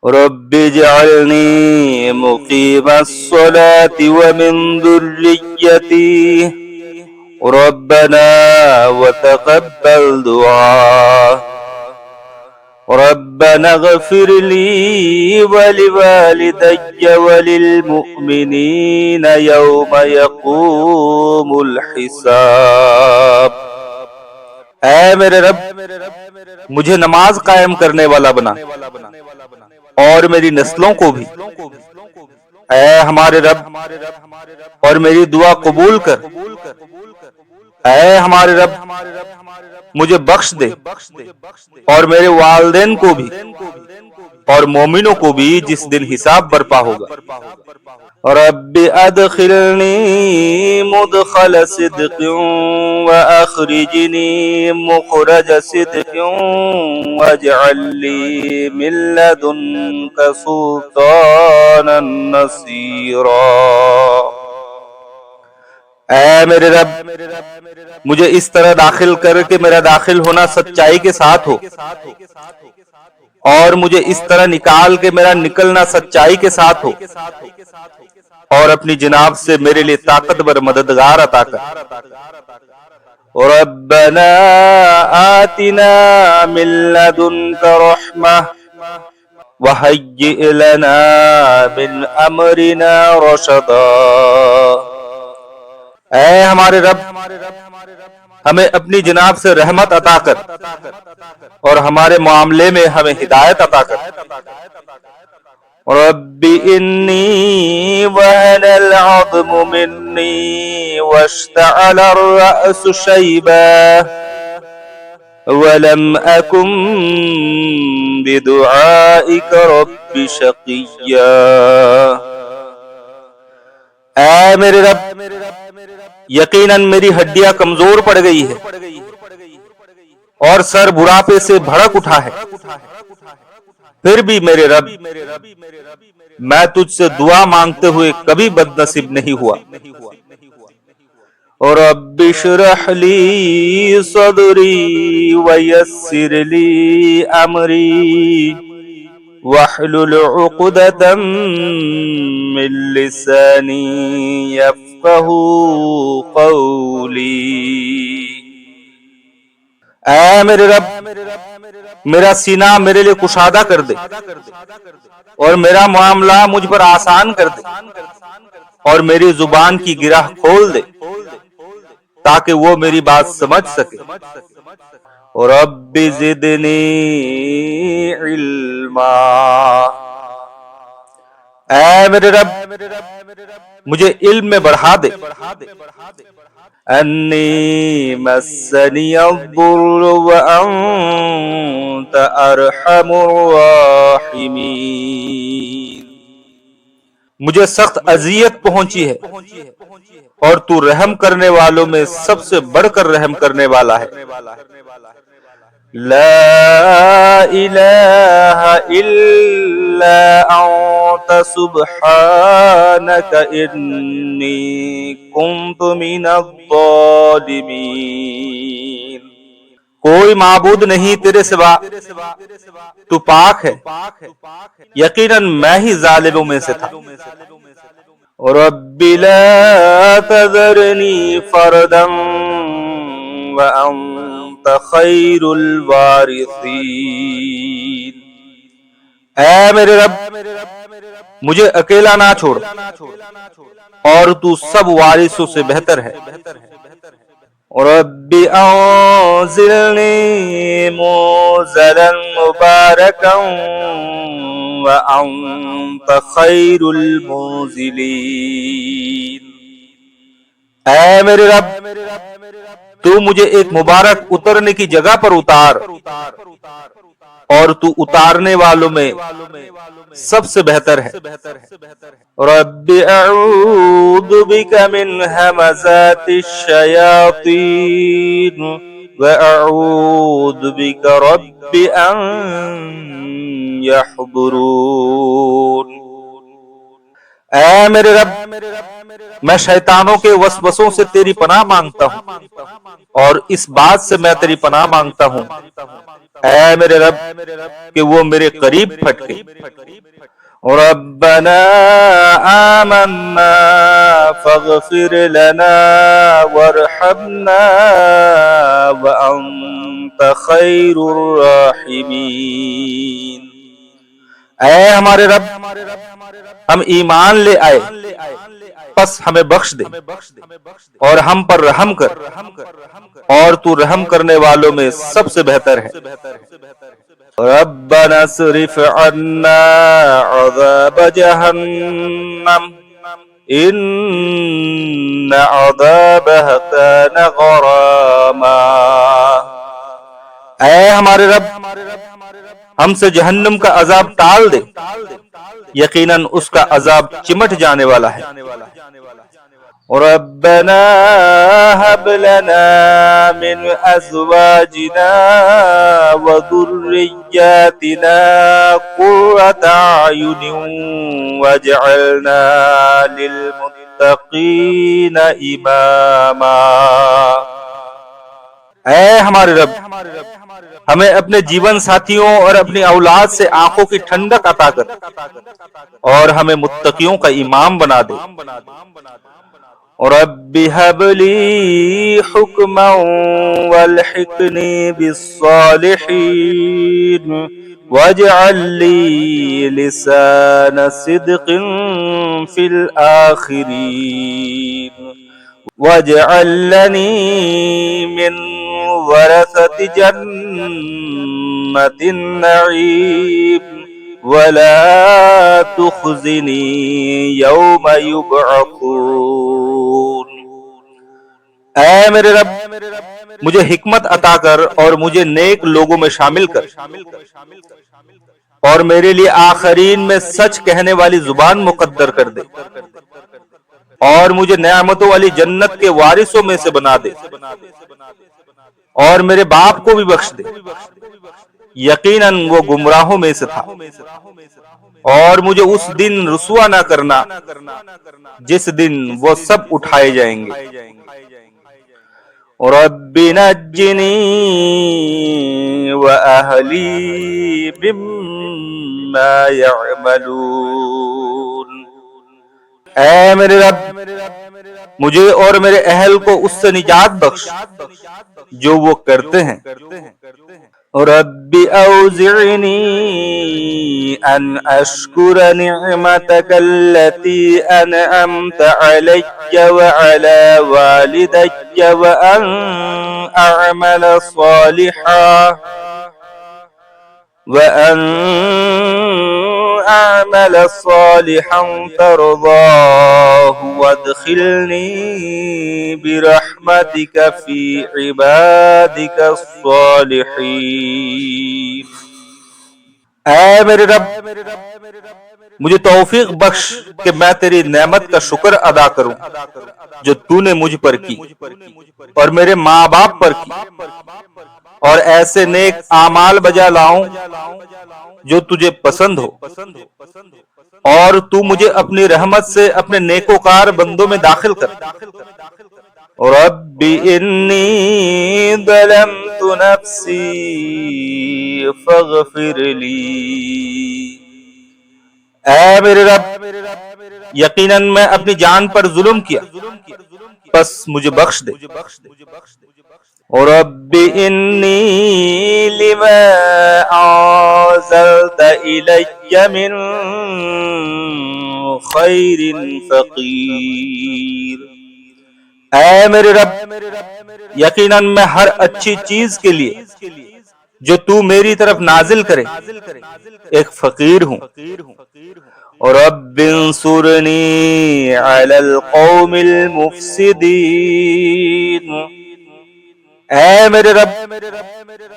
رب اجعلني مقيم الصلاة ومن ذريتي ربنا وتقبل دعاء ربنا اغفر لي ولوالدي وللمؤمنين يوم يقوم الحساب۔ اے میرے رب، مجھے نماز قائم کرنے والا بنا اور میری نسلوں کو بھی۔ اے ہمارے رب، اور میری دعا قبول کر۔ اے ہمارے رب، مجھے بخش دے اور میرے والدین کو بھی اور مومنوں کو بھی جس دن حساب برپا ہوگا۔ رب ادخلنی مدخل صدق واخرجنی مخرج صدق واجعل لی من لدنک سلطانا نصیرا۔ اے میرے رب، مجھے اس طرح داخل کر کہ میرا داخل ہونا سچائی کے ساتھ ہو، اور مجھے اس طرح نکال کہ میرا نکلنا سچائی کے ساتھ ہو، اور اپنی جناب سے میرے لیے طاقتور مددگار عطا کر۔ ربنا آتنا من لدنک رحمہ وہیئ لنا من امرنا رشدا۔ اے ہمارے رب، ہمیں اپنی جناب سے رحمت عطا کر اور ہمارے معاملے میں ہمیں ہدایت عطا کر۔ رب انی وہن العظم منی واشتعل الرأس شیبا ولم اکن بدعائک رب شقیا۔ اے میرے رب، یقیناً میری ہڈیاں کمزور پڑ گئی ہے اور سر بڑھاپے سے بھڑک اٹھا ہے، پھر بھی میرے رب، میں تجھ سے دعا مانگتے ہوئے کبھی بد نصیب نہیں ہوا۔ رب اشرح لی صدری ویسر لی امری واحلل عقدۃ من لسانی یفقہوا قولی۔ اے میرے رب، میرا سینہ میرے لیے کشادہ کر دے اور میرا معاملہ مجھ پر آسان کر دے، اور میری زبان کی گرہ کھول دے تاکہ وہ میری بات سمجھ سکے۔ رب زدنی علما۔ اے میرے رب، مجھے علم میں بڑھا دے۔ انی مسنی الضر وانت ارحم الراحمین۔ مجھے سخت اذیت پہنچی ہے اور تو رحم کرنے والوں میں سب سے بڑھ کر رحم کرنے والا ہے۔ لا الہ الا انت سبحانک انی کنت من الظالمین۔ کوئی معبود نہیں تیرے سوا، تو پاک ہے، یقیناً میں ہی ظالموں میں سے تھا۔ رب لا تذرنی فردا وانت خیر الوارثین۔ اے میرے رب، مجھے اکیلا نہ چھوڑ، اور تو سب وارثوں سے بہتر ہے۔ رب انزلنی منزلا مبارکا وانت خیر المنزلین۔ اے میرے رب، تو مجھے ایک مبارک اترنے کی جگہ پر اتار، اور تو اتارنے والوں میں سب سے بہتر ہے۔ رب اعوذ بک من ہمزات الشیاطین واعوذ بک رب ان یحضرون۔ اے میرے رب، میں شیطانوں کے وسوسوں سے تیری پناہ مانگتا ہوں، اور اس بات سے میں تیری پناہ مانگتا ہوں اے میرے رب کہ وہ میرے قریب پھٹ گئی۔ ربنا آمنا فاغفر لنا وارحمنا وانت خیر الراحمین۔ اے ہمارے رب، ہم ایمان لے آئے، پس ہمیں بخش دے اور ہم پر رحم کر، اور تو رحم کرنے والوں میں سب سے بہتر ہے۔ ربنا اصرف عنا عذاب جہنم ان عذابها كان غراما۔ اے ہمارے رب، ہم سے جہنم کا عذاب ٹال دے، یقیناً اس کا عذاب چمٹ جانے والا ہے۔ ربنا هب لنا من ازواجنا وذرياتنا قرة اعين واجعلنا للمتقين اماما۔ اے ہمارے رب، ہمیں اپنے جیون ساتھیوں اور اپنی اولاد سے آنکھوں کی ٹھنڈک عطا کر، اور ہمیں متقیوں کا امام بنا دے۔ رب هب لي حكما والحقني بالصالحين واجعل لي لسان صدق في الآخرين واجعلني من ورثة جنة النعيم ولا تخزني يوم يبعثون۔ اے میرے رب، مجھے حکمت عطا کر اور مجھے نیک لوگوں میں شامل کر، اور میرے لیے آخرین میں سچ کہنے والی زبان مقدر کر دے، اور مجھے نعمتوں والی جنت کے وارثوں میں سے بنا دے، اور میرے باپ کو بھی بخش دے، یقیناً وہ گمراہوں میں سے تھا، اور مجھے اس دن رسوا نہ کرنا جس دن وہ سب اٹھائے جائیں گے۔ رب نجنی وأہلی مما یعملون۔ اے میرے رب، مجھے اور میرے اہل کو اس سے نجات بخش جو وہ کرتے ہیں۔ رب اوزعنی ان اشکر نعمتک التي انعمت علی وعلى والدی وان اعمل صالحا ترضاه وادخلنی برحمتک فی عبادک الصالحین۔ اے میرے رب، مجھے توفیق بخش کہ میں تیری نعمت کا شکر ادا کروں جو تو نے مجھ پر کی اور میرے ماں باپ پر کی، اور ایسے نیک اعمال بجا لاؤں جو تجھے پسند ہو، اور تو مجھے اپنی رحمت سے اپنے نیکوکار بندوں میں داخل کر۔ رب انی ظلمت نفسی فاغفر لی۔ اے میرے رب، یقیناً میں اپنی جان پر ظلم کیا، پس مجھے بخش دے۔ رب انی لما انزلت الی من خیر فقیر۔ اے میرے رب، یقیناً میں ہر اچھی چیز کے لیے جو تو میری طرف نازل کرے ایک فقیر ہوں۔ رب انصرنی علی القوم المفسدین۔ اے میرے رب،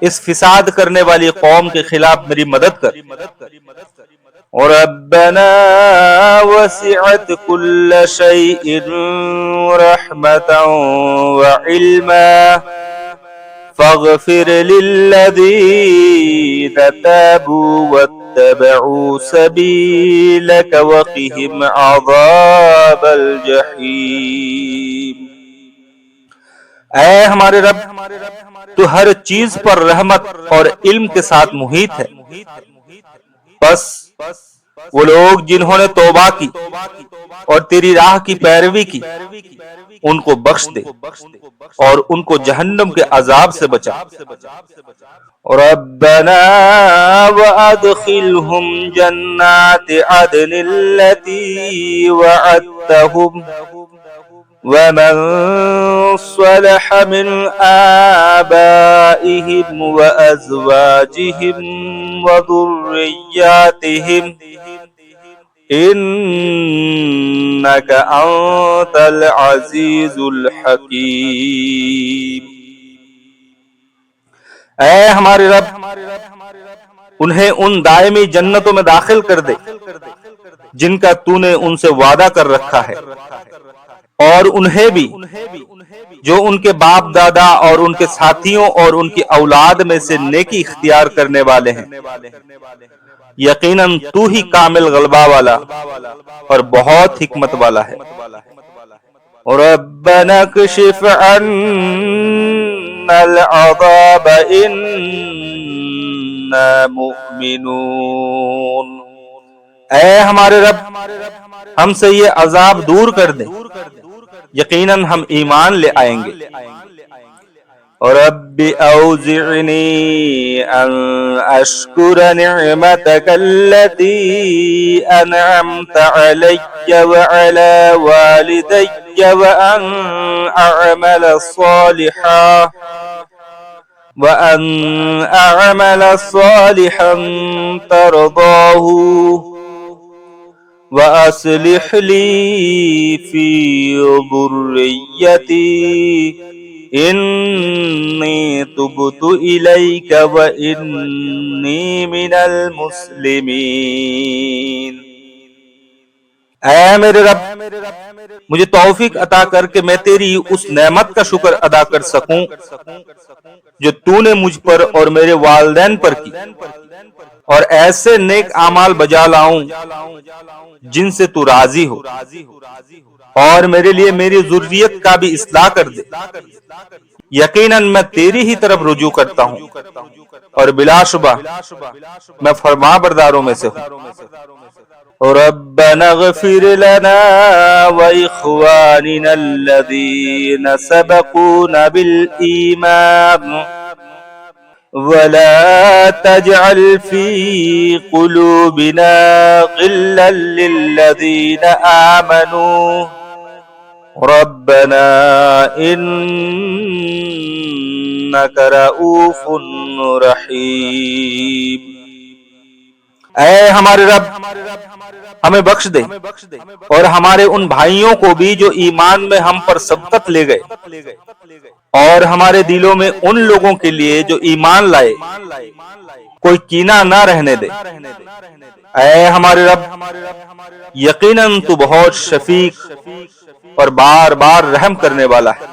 اس فساد کرنے والی قوم کے خلاف میری مدد کر۔ ربنا وسعت كل شيء رحمة وعلما فاغفر للذين تابوا واتبعوا سبيلك وقهم عذاب الجحيم۔ اے ہمارے رب، تو ہر چیز پر رحمت اور علم کے ساتھ محیط ہے، بس وہ لوگ جنہوں نے توبہ کی اور تیری راہ کی پیروی کی ان کو بخش دے اور ان کو جہنم کے عذاب سے بچا۔ ربنا وادخلهم جنات عدن التي وعدتهم ومن صلح من آبائهم وأزواجهم وذرياتهم إنك أنت العزيز الحكيم۔ اے ہمارے رب، انہیں ان دائمی جنتوں میں داخل کر دے جن کا تو نے ان سے وعدہ کر رکھا ہے، اور انہیں بھی جو ان کے باپ دادا اور ان کے ساتھیوں اور ان کی اولاد میں سے نیکی اختیار کرنے والے ہیں، یقیناً تو ہی کامل غلبہ والا اور بہت حکمت والا ہے۔ ربنا اکشف عنا العذاب انا مؤمنون۔ اے ہمارے رب، ہم سے یہ عذاب دور کر دے، یقیناً ہم ایمان لے آئیں گے۔ رب اوزعنی ان اشکر نعمتک التي انعمت علی وعلى والدی وان اعمل صالحا ترضاه وأصلح لي في ذريتي إني تبت إليك وإني من المسلمين۔ اے میرے رب، مجھے توفیق عطا کر کے میں تیری اس نعمت کا شکر ادا کر سکوں جو تو نے مجھ پر اور میرے والدین پر کی، اور ایسے نیک اعمال بجا لاؤں جن سے تو راضی ہو، اور میرے لیے میری ذریت کا بھی اصلاح کر دے، یقیناً میں تیری ہی طرف رجوع کرتا ہوں اور بلا شبہ میں فرما برداروں میں سے ہوں۔ ربنا اغفر لنا وإخواننا الذين سبقونا بالإيمان ولا تجعل في قلوبنا غلا للذين آمنوا ربنا إنك رؤوف رحيم۔ اے ہمارے رب، ہمیں بخش دے اور ہمارے ان بھائیوں کو بھی جو ایمان میں ہم پر سبقت لے گئے، اور ہمارے دلوں میں ان لوگوں کے لیے جو ایمان لائے کوئی کینہ نہ رہنے دے۔ اے ہمارے رب، یقیناً تو بہت شفیق اور بار بار رحم کرنے والا ہے۔